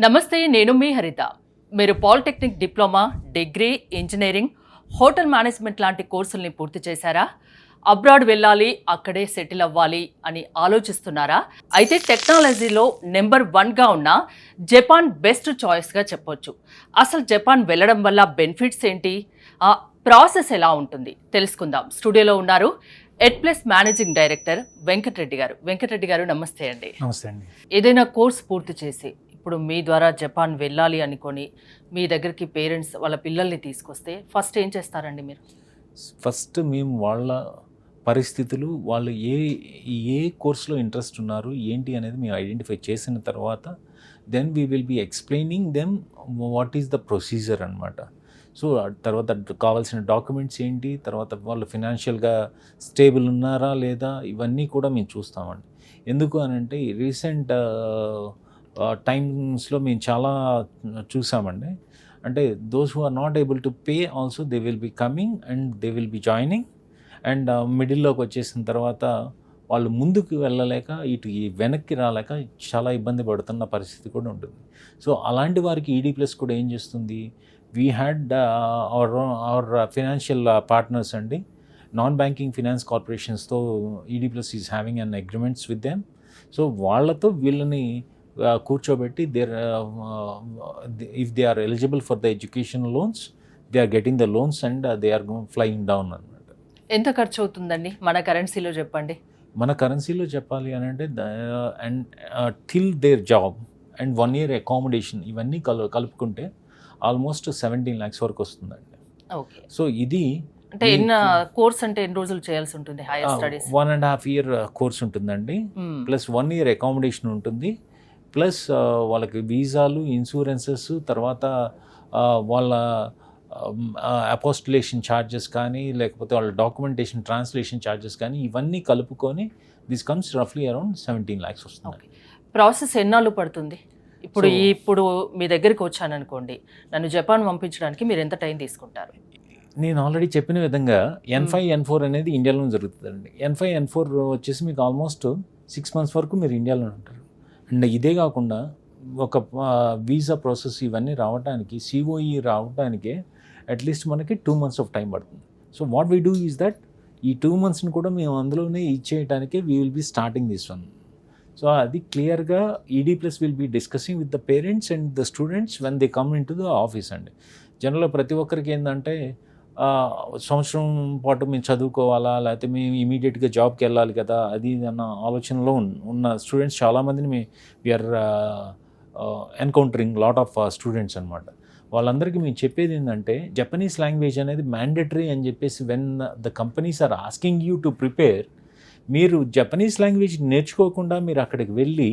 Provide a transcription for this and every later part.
నమస్తే, నేను మీ హరిత. మీరు polytechnic diploma, degree, engineering, hotel management లాంటి కోర్సుల్ని పూర్తి చేశారా? అబ్రాడ్ వెళ్ళాలి, అక్కడే సెటిల్ అవ్వాలి అని ఆలోచిస్తున్నారా? అయితే టెక్నాలజీలో నెంబర్ 1గా ఉన్న జపాన్ బెస్ట్ చాయిస్గా చెప్పొచ్చు. అసలు జపాన్ వెళ్ళడం వల్ల బెనిఫిట్స్ ఏంటి, ఆ ప్రాసెస్ ఎలా ఉంటుంది తెలుసుకుందాం. స్టూడియోలో ఉన్నారు ఎడ్ప్లస్ మేనేజింగ్ డైరెక్టర్ వెంకటరెడ్డి గారు. నమస్తే అండి. నమస్తే అండి. ఏదైనా కోర్స్ పూర్తి చేసి ఇప్పుడు మీ ద్వారా జపాన్ వెళ్ళాలి అనుకొని మీ దగ్గరికి పేరెంట్స్ వాళ్ళ పిల్లల్ని తీసుకొస్తే ఫస్ట్ ఏం చేస్తారండి మీరు? ఫస్ట్ మేము వాళ్ళ పరిస్థితులు, వాళ్ళు ఏ కోర్సులో ఇంట్రెస్ట్ ఉన్నారు ఏంటి అనేది మేము ఐడెంటిఫై చేసిన తర్వాత then we will be explaining them what is the procedure అనమాట. సో తర్వాత కావాల్సిన డాక్యుమెంట్స్ ఏంటి, తర్వాత వాళ్ళు ఫినాన్షియల్గా స్టేబుల్ ఉన్నారా లేదా, ఇవన్నీ కూడా మేము చూస్తామండి. ఎందుకు అని అంటే రీసెంట్ టైమ్స్లో మేము చాలా చూసామండి. అంటే those who are not able to pay also they will be coming and they will be joining. And మిడిల్లోకి వచ్చేసిన తర్వాత వాళ్ళు ముందుకు వెళ్ళలేక ఇటు వెనక్కి రాలేక చాలా ఇబ్బంది పడుతున్న పరిస్థితి కూడా ఉంటుంది. సో అలాంటి వారికి ఈడీ ప్లస్ కూడా ఏం చేస్తుంది, we had our financial partners అండి, నాన్ బ్యాంకింగ్ ఫినాన్స్ కార్పొరేషన్స్తో ED plus is having an agreements with them. So వాళ్ళతో వీళ్ళని కూర్చోబెట్టి if they are eligible for the education loans, they are getting the loans and they are flying down అనమాట. ఎంత ఖర్చు అవుతుందండి మన కరెన్సీలో చెప్పండి? మన కరెన్సీలో చెప్పాలి అని అంటే and till their job and 1 year accommodation ఇవన్నీ కలుపుకుంటే ఆల్మోస్ట్ 17 lakhs వరకు వస్తుందండి. ఓకే. సో ఇది అంటే కోర్స్ అంటే ఎన్ని రోజులు చేయాల్సి ఉంటుంది? హైయర్ స్టడీస్ 1.5 year కోర్స్ ఉంటుందండి, ప్లస్ 1 year అకామిడేషన్ ఉంటుంది, ప్లస్ వాళ్ళకి వీసాలు, ఇన్సూరెన్సెస్, తర్వాత వాళ్ళ అపోస్టిలేషన్ ఛార్జెస్ కానీ లేకపోతే వాళ్ళ డాక్యుమెంటేషన్ ట్రాన్స్లేషన్ ఛార్జెస్ కానీ ఇవన్నీ కలుపుకొని దిస్ కమ్స్ రఫ్లీ అరౌండ్ 17 lakhs వస్తుంది. ప్రాసెస్ ఎన్నాళ్ళు పడుతుంది? ఇప్పుడు మీ దగ్గరికి వచ్చాను అనుకోండి, నన్ను జపాన్ పంపించడానికి మీరు ఎంత టైం తీసుకుంటారు? నేను ఆల్రెడీ చెప్పిన విధంగా N5 N4 అనేది ఇండియాలో జరుగుతుందండి. N5 N4 వచ్చేసి మీకు ఆల్మోస్ట్ 6 months వరకు మీరు ఇండియాలో ఉంటారు. అండ్ ఇదే కాకుండా ఒక వీసా ప్రాసెస్ ఇవన్నీ రావడానికి, COE రావడానికే అట్లీస్ట్ మనకి 2 months ఆఫ్ టైం పడుతుంది. So what we do is that ఈ 2 monthsని కూడా మేము అందులోనే ఇచ్చేయడానికే we will be starting this one. So అది క్లియర్గా ED plus will be discussing with the parents and the students when they come into the office అండి. జనరల్గా ప్రతి ఒక్కరికి ఏంటంటే సంవత్సరం పాటు మేము చదువుకోవాలా, లేకపోతే మేము ఇమీడియట్గా జాబ్కి వెళ్ళాలి కదా, అది అన్న ఆలోచనలో ఉన్న స్టూడెంట్స్ చాలామందిని we are encountering lot of students అనమాట. వాళ్ళందరికీ మేము చెప్పేది ఏంటంటే జపనీస్ లాంగ్వేజ్ అనేది మ్యాండేటరీ అని చెప్పేసి when the companies are asking you to prepare, మీరు జపనీస్ లాంగ్వేజ్ నేర్చుకోకుండా మీరు అక్కడికి వెళ్ళి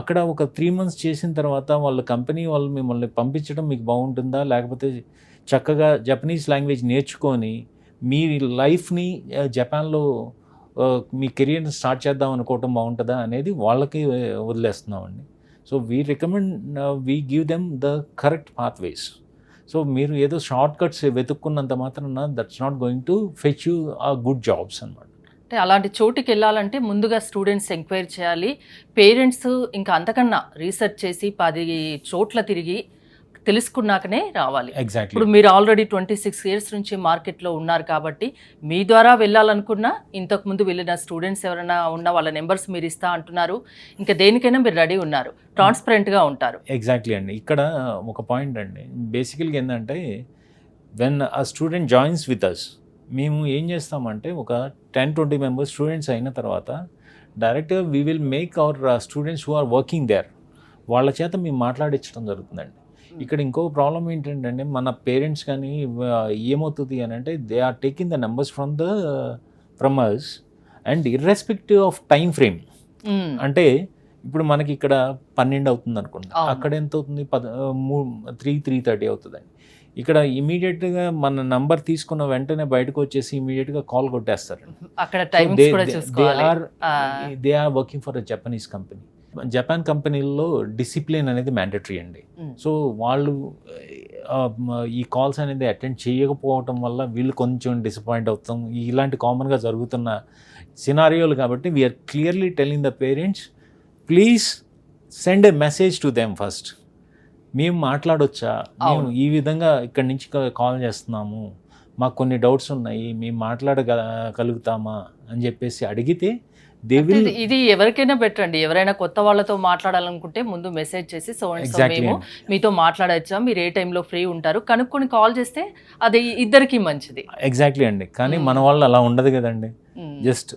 అక్కడ ఒక 3 months చేసిన తర్వాత వాళ్ళ కంపెనీ వాళ్ళు మిమ్మల్ని పంపించడం మీకు బాగుంటుందా, లేకపోతే చక్కగా జపనీస్ లాంగ్వేజ్ నేర్చుకొని మీ లైఫ్ని జపాన్లో మీ కెరియర్ని స్టార్ట్ చేద్దాం అనుకోవటం బాగుంటుందా అనేది వాళ్ళకి వదిలేస్తున్నామండి. So we recommend, we give them the correct pathways. So మీరు ఏదో షార్ట్ కట్స్ వెతుక్కున్నంత మాత్రాన that's not going to fetch you a good jobs అనమాట. అంటే అలాంటి చోటుకి వెళ్ళాలంటే ముందుగా స్టూడెంట్స్ ఎంక్వైరీ చేయాలి, పేరెంట్స్ ఇంకా అంతకన్నా రీసెర్చ్ చేసి 10 చోట్ల తిరిగి తెలుసుకున్నాకనే రావాలి. ఎగ్జాక్ట్లీ. ఇప్పుడు మీరు ఆల్రెడీ 26 years నుంచి మార్కెట్లో ఉన్నారు కాబట్టి మీ ద్వారా వెళ్ళాలనుకున్నా, ఇంతకుముందు వెళ్ళిన స్టూడెంట్స్ ఎవరైనా ఉన్న వాళ్ళ నెంబర్స్ మీరు ఇస్తా అంటున్నారు, ఇంకా దేనికైనా మీరు రెడీ ఉన్నారు, ట్రాన్స్పరెంట్గా ఉంటారు. ఎగ్జాక్ట్లీ అండి. ఇక్కడ ఒక పాయింట్ అండి, బేసికల్గా ఏంటంటే వెన్ ఆ స్టూడెంట్ జాయిన్స్ విత్ అస్, మేము ఏం చేస్తామంటే ఒక 10-20 members స్టూడెంట్స్ అయిన తర్వాత డైరెక్ట్గా we will make our students who are working there వాళ్ళ చేత మేము మాట్లాడించడం జరుగుతుందండి. ఇక్కడ ఇంకో ప్రాబ్లం ఏంటంటే మన పేరెంట్స్ కానీ ఏమవుతుంది అని అంటే they are taking the numbers from us and irrespective of time frame. అంటే ఇప్పుడు మనకి ఇక్కడ 12 అవుతుంది అనుకోండి, అక్కడ ఎంత అవుతుంది, 3:30 అవుతుందండి. ఇక్కడ ఇమీడియట్గా మన నంబర్ తీసుకున్న వెంటనే బయటకు వచ్చేసి ఇమీడియట్గా కాల్ కొట్టేస్తారు. They are working for a Japanese company. Japan కంపెనీల్లో డిసిప్లిన్ అనేది మ్యాండేటరీ అండి. సో వాళ్ళు ఈ కాల్స్ అనేది అటెండ్ చేయకపోవటం వల్ల వీళ్ళు కొంచెం డిసప్పాయింట్ అవుతాం. ఇలాంటి కామన్గా జరుగుతున్న సినారియోలు కాబట్టి we are clearly telling the parents, please send a message to them first. మేము మాట్లాడొచ్చా, మేము ఈ విధంగా ఇక్కడి నుంచి కాల్ చేస్తున్నాము, మాకు కొన్ని డౌట్స్ ఉన్నాయి, మేము మాట్లాడగలుగుతామా అని చెప్పేసి అడిగితే దే అంటే విల్ ఇది ఎవరికైనా బెటర్ అండి. ఎవరైనా కొత్త వాళ్ళతో మాట్లాడాలనుకుంటే ముందు మెసేజ్ చేసి సో అండ్ సో Exactly మేము మీతో మాట్లాడచ్చా, మీరు ఏ టైంలో ఫ్రీ ఉంటారు కనుక్కొని కాల్ చేస్తే అది ఇద్దరికి మంచిది. ఎగ్జాక్ట్లీ అండి. కానీ మన వాళ్ళు అలా ఉండదు కదండి. మ్మ్. జస్ట్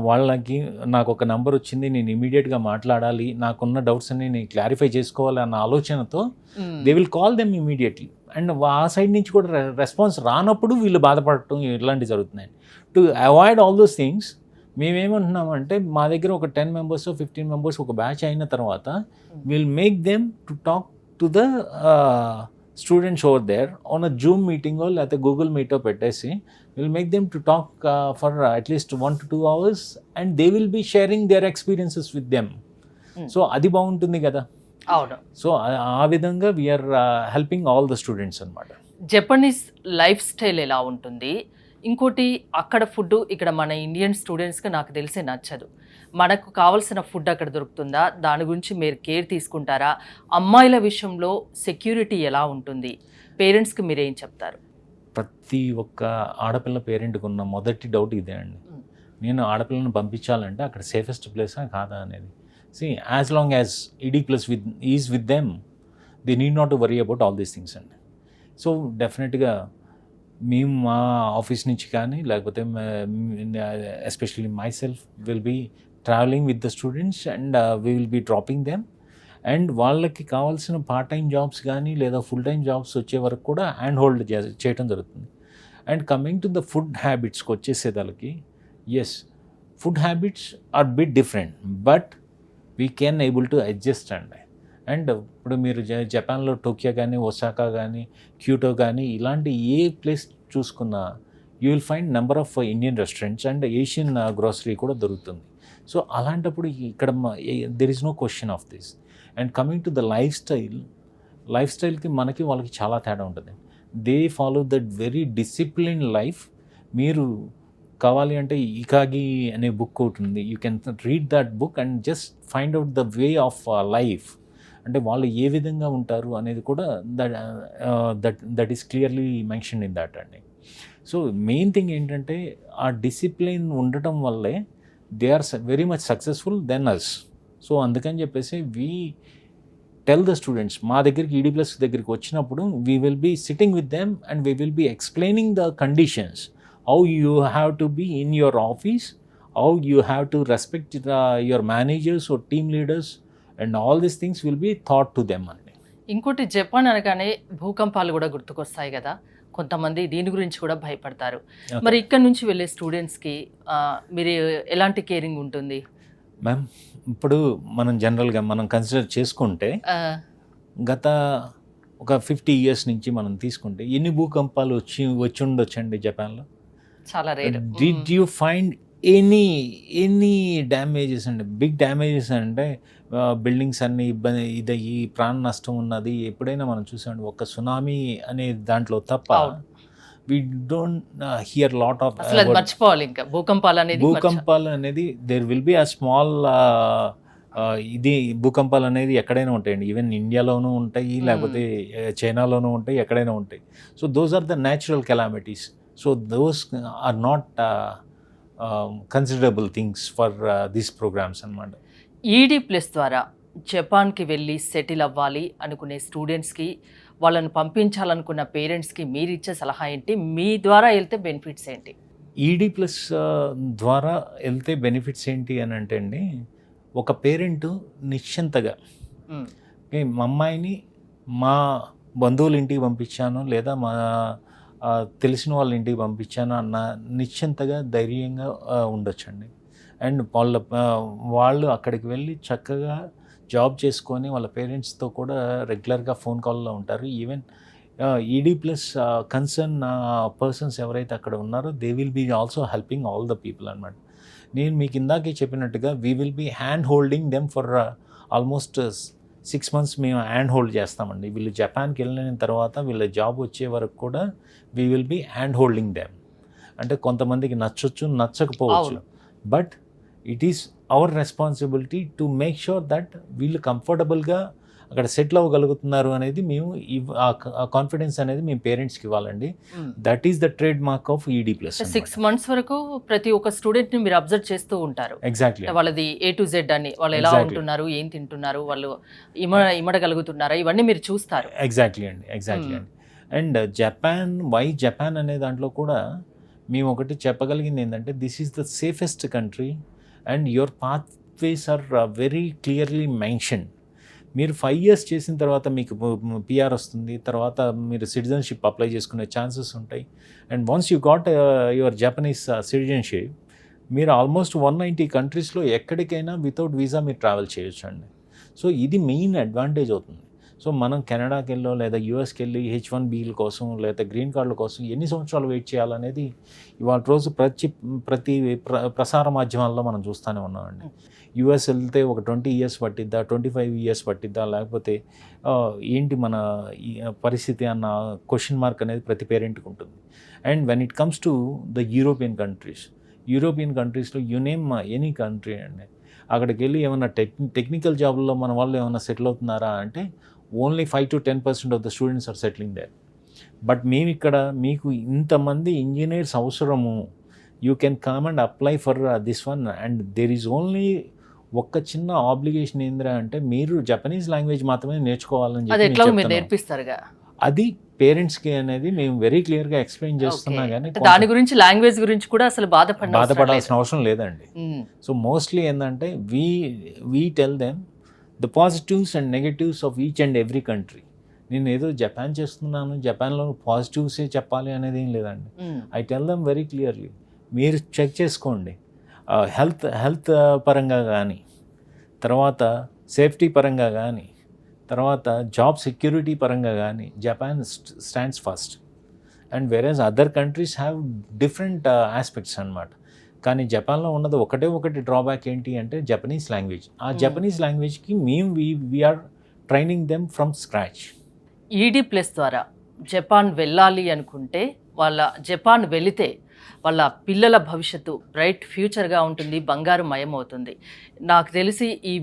వాళ్ళకి నాకు ఒక నెంబర్ వచ్చింది, నేను ఇమీడియట్గా మాట్లాడాలి, నాకున్న డౌట్స్ అన్ని నేను క్లారిఫై చేసుకోవాలి అన్న ఆలోచనతో మ్మ్. They will call them immediately. And ఆ సైడ్ నుంచి కూడా రెస్పాన్స్ రానప్పుడు వీళ్ళు బాధపడటం ఇట్లాంటివి జరుగుతున్నాయి. To avoid all those things మేమేమంటున్నామంటే మా దగ్గర ఒక 10 members 15 members ఒక బ్యాచ్ అయిన తర్వాత will make them to talk to the students over there on a Zoom మీటింగో లేకపోతే గూగుల్ మీటో పెట్టేసి will make them to talk for at least 1 to 2 hours and they will be sharing their experiences with them. So అది బాగుంటుంది కదా. అవును. So ఆ విధంగా we are helping all the students అనమాట. జపనీస్ లైఫ్ స్టైల్ ఎలా ఉంటుంది? ఇంకోటి అక్కడ ఫుడ్ ఇక్కడ మన ఇండియన్ స్టూడెంట్స్కి నాకు తెలిసి నచ్చదు. మనకు కావాల్సిన ఫుడ్ అక్కడ దొరుకుతుందా? దాని గురించి మీరు కేర్ తీసుకుంటారా? అమ్మాయిల విషయంలో సెక్యూరిటీ ఎలా ఉంటుంది? పేరెంట్స్కి మీరేం చెప్తారు? ప్రతి ఒక్క ఆడపిల్ల పేరెంట్కి ఉన్న మొదటి డౌట్ ఇదే అండి. నేను ఆడపిల్లను పంపించాలంటే అక్కడ సేఫెస్ట్ ప్లేసా కాదా అనేది. See, as long as ED plus is with them, they need not to worry about all these things అండి. సో డెఫినెట్గా మేము మా ఆఫీస్ నుంచి కానీ లేకపోతే especially myself will be travelling with the students and we will be dropping them. And వాళ్ళకి కావాల్సిన part time jobs కానీ లేదా ఫుల్ టైం జాబ్స్ వచ్చే వరకు కూడా హ్యాండ్ హోల్డ్ చేయడం జరుగుతుంది. And coming to the food హ్యాబిట్స్కి వచ్చేసేదానికి, yes, food habits are bit different but we can able to adjust అండి. అండ్ ఇప్పుడు మీరు జపాన్లో టోక్యో కానీ ఒసాకా కానీ క్యూటో కానీ ఇలాంటి ఏ ప్లేస్ చూసుకున్నా you will find number of Indian restaurants and Asian grocery కూడా దొరుకుతుంది. సో అలాంటప్పుడు ఇక్కడ there is no question of this. And coming to the life స్టైల్కి మనకి వాళ్ళకి చాలా తేడా ఉంటుంది. They follow that very discipline life. మీరు కావాలి అంటే ఇకాగి అనే బుక్ ఒకటి ఉంది, you can read that book and just find out the way of life. అంటే వాళ్ళు ఏ విధంగా ఉంటారు అనేది కూడా that is clearly mention in that అండి. సో మెయిన్ థింగ్ ఏంటంటే ఆ డిసిప్లిన్ ఉండటం వల్లే they are very much successful then us. So అందుకని చెప్పేసి వీ టెల్ ద స్టూడెంట్స్, మా దగ్గరికి ఈడీ ప్లస్ దగ్గరికి వచ్చినప్పుడు we will be sitting with them and we will be explaining the conditions, how you have to be in your office, how you have to respect your managers or team leaders, and all these things will be taught to them అండి. ఇంకోటి Japan అనగానే భూకంపాలు కూడా గుర్తుకొస్తాయి కదా, కొంతమంది దీని గురించి కూడా భయపడతారు. మరి ఇక్కడ నుంచి వెళ్ళే స్టూడెంట్స్కి మీరు ఎలాంటి కేరింగ్ ఉంటుంది? మ్యామ్, ఇప్పుడు మనం జనరల్గా మనం కన్సిడర్ చేసుకుంటే గత ఒక 50 years నుంచి మనం తీసుకుంటే ఎన్ని భూకంపాలు వచ్చి ఉండొచ్చండి జపాన్లో? చాలా rare. Did you find any damages అండి? బిగ్ డ్యామేజెస్ అంటే బిల్డింగ్స్ అన్ని ఇదయ్యి ప్రాణ నష్టం ఉన్నది ఎప్పుడైనా మనం చూసామండి? ఒక సునామీ అనే దాంట్లో తప్ప we don't hear lot of. అసలు అది మర్చిపోవాలి. ఇంకా భూకంపాలు అనేది there will be a small ఇది భూకంపాలు అనేది ఎక్కడైనా ఉంటాయండి. ఈవెన్ ఇండియాలోనూ ఉంటాయి, లేకపోతే చైనాలోనూ ఉంటాయి, ఎక్కడైనా ఉంటాయి. So those are the natural calamities. So those are not considerable things for these programs అన్నమాట. ఈడీ ప్లస్ ద్వారా జపాన్కి వెళ్ళి సెటిల్ అవ్వాలి అనుకునే స్టూడెంట్స్కి, వాళ్ళని పంపించాలనుకున్న పేరెంట్స్కి మీరు ఇచ్చే సలహా ఏంటి? మీ ద్వారా వెళ్తే బెనిఫిట్స్ ఏంటి? ఈడీ ప్లస్ ద్వారా వెళ్తే బెనిఫిట్స్ ఏంటి అని అంటే అండి, ఒక పేరెంట్ నిశ్చింతగా మా అమ్మాయిని మా బంధువుల ఇంటికి పంపించాను లేదా మా తెలిసిన వాళ్ళ ఇంటికి పంపించాను అన్న నిశ్చింతగా ధైర్యంగా ఉండొచ్చండి. అండ్ వాళ్ళు అక్కడికి వెళ్ళి చక్కగా జాబ్ చేసుకొని వాళ్ళ పేరెంట్స్తో కూడా రెగ్యులర్గా ఫోన్ కాల్లో ఉంటారు. Even ED plus concern persons ఎవరైతే అక్కడ ఉన్నారో they will be also helping all the people అన్నమాట. నేను మీకు ఇందాకే చెప్పినట్టుగా we will be hand holding them for almost 6 months మేము హ్యాండ్ హోల్డ్ చేస్తామండి. వీళ్ళు జపాన్కి వెళ్ళిన తర్వాత వీళ్ళ జాబ్ వచ్చే వరకు కూడా we will be hand holding them. అంటే కొంతమందికి నచ్చొచ్చు, నచ్చకపోవచ్చు, but it is our responsibility to make sure that వీళ్ళు కంఫర్టబుల్గా అక్కడ సెటిల్ అవ్వగలుగుతున్నారు అనేది మేము ఆ కాన్ఫిడెన్స్ అనేది మేము పేరెంట్స్కి ఇవ్వాలండి. That is the trade mark of ED plus. 6 months వరకు ప్రతి ఒక్క స్టూడెంట్ ని మీరు అబ్జర్వ్ చేస్తూ ఉంటారు. ఎగ్జాక్ట్లీ. వాళ్ళది A to Z అని, వాళ్ళు ఎలా ఉంటున్నారు, ఏం తింటున్నారు, వాళ్ళు ఇమడగలుగుతున్నారా, ఇవన్నీ మీరు చూస్తారు. ఎగ్జాక్ట్లీ అండి. అండ్ జపాన్ అనే దాంట్లో కూడా మేము ఒకటి చెప్పగలిగింది ఏంటంటే this is the safest country and your pathways are very clearly mention. మీరు 5 years చేసిన తర్వాత మీకు PR వస్తుంది, తర్వాత మీరు సిటిజన్షిప్ అప్లై చేసుకునే ఛాన్సెస్ ఉంటాయి. And once you got your Japanese citizenship, మీరు ఆల్మోస్ట్ 190 కంట్రీస్లో ఎక్కడికైనా వితౌట్ వీసా మీరు ట్రావెల్ చేయొచ్చు అండి. సో ఇది మెయిన్ అడ్వాంటేజ్ అవుతుంది. సో మనం కెనడాకి వెళ్ళో లేదా యూఎస్కి వెళ్ళి H1Bల కోసం లేదా గ్రీన్ కార్డుల కోసం ఎన్ని సంవత్సరాలు వెయిట్ చేయాలనేది ఇవాళ రోజు ప్రతి ప్రసార మాధ్యమాల్లో మనం చూస్తూనే ఉన్నామండి. యూఎస్ వెళ్తే ఒక 20 years పట్టిద్దా, 25 years పట్టిద్దా, లేకపోతే ఏంటి మన పరిస్థితి అన్న క్వశ్చన్ మార్క్ అనేది ప్రతి పేరెంట్కి ఉంటుంది. And when it comes to the European కంట్రీస్లో యు నేమ్ ఎనీ కంట్రీ అండి, అక్కడికి వెళ్ళి ఏమైనా టెక్నికల్ జాబ్లో మన వాళ్ళు ఏమైనా సెటిల్ అవుతున్నారా అంటే only 5 to 10% of the students are settling there. But మేము ఇక్కడ మీకు ఇంతమంది ఇంజనీర్స్ అవసరము, you can come and apply for this one. And there is only ఒక్క చిన్న ఆబ్లిగేషన్ ఏంద్రా అంటే మీరు జపనీస్ లాంగ్వేజ్ మాత్రమే నేర్చుకోవాలని నేర్పిస్తారుగా. అది పేరెంట్స్కి అనేది మేము వెరీ క్లియర్గా ఎక్స్ప్లెయిన్ చేస్తున్నా కానీ దాని గురించి లాంగ్వేజ్ గురించి కూడా అసలు బాధపడాల్సిన అవసరం లేదండి. సో మోస్ట్లీ ఏంటంటే we tell them the positives and negatives of each and every country. నేను ఏదో జపాన్ చేస్తున్నాను, జపాన్లో పాజిటివ్సే చెప్పాలి అనేది ఏం లేదండి. I tell them very clearly, మీరు చెక్ చేసుకోండి. హెల్త్ పరంగా కానీ, తర్వాత సేఫ్టీ పరంగా కానీ, తర్వాత జాబ్ సెక్యూరిటీ పరంగా కానీ Japan stands first. And whereas other countries have different aspects అన్నమాట. కానీ జపాన్లో ఉన్నది ఒకటి డ్రాబ్యాక్ ఏంటి అంటే జపనీస్ లాంగ్వేజ్. ఆ జపనీస్ లాంగ్వేజ్కి మేము we're training them from scratch. ED plus ద్వారా జపాన్ వెళ్ళాలి అనుకుంటే జపాన్ వెళితే వాళ్ళ పిల్లల భవిష్యత్తు బ్రైట్ ఫ్యూచర్గా ఉంటుంది, బంగారు మయం అవుతుంది. నాకు తెలిసి ఈ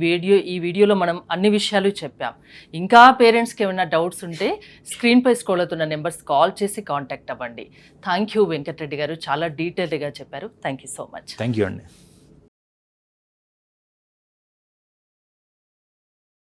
వీడియోలో మనం అన్ని విషయాలు చెప్పాం. ఇంకా పేరెంట్స్కి ఏమైనా డౌట్స్ ఉంటే స్క్రీన్పై స్క్రోల్ అవుతున్న నెంబర్స్ కాల్ చేసి కాంటాక్ట్ అవ్వండి. థ్యాంక్ యూ వెంకటరెడ్డి గారు, చాలా డీటెయిల్డ్గా చెప్పారు. Thank you so much. Thank you అండి.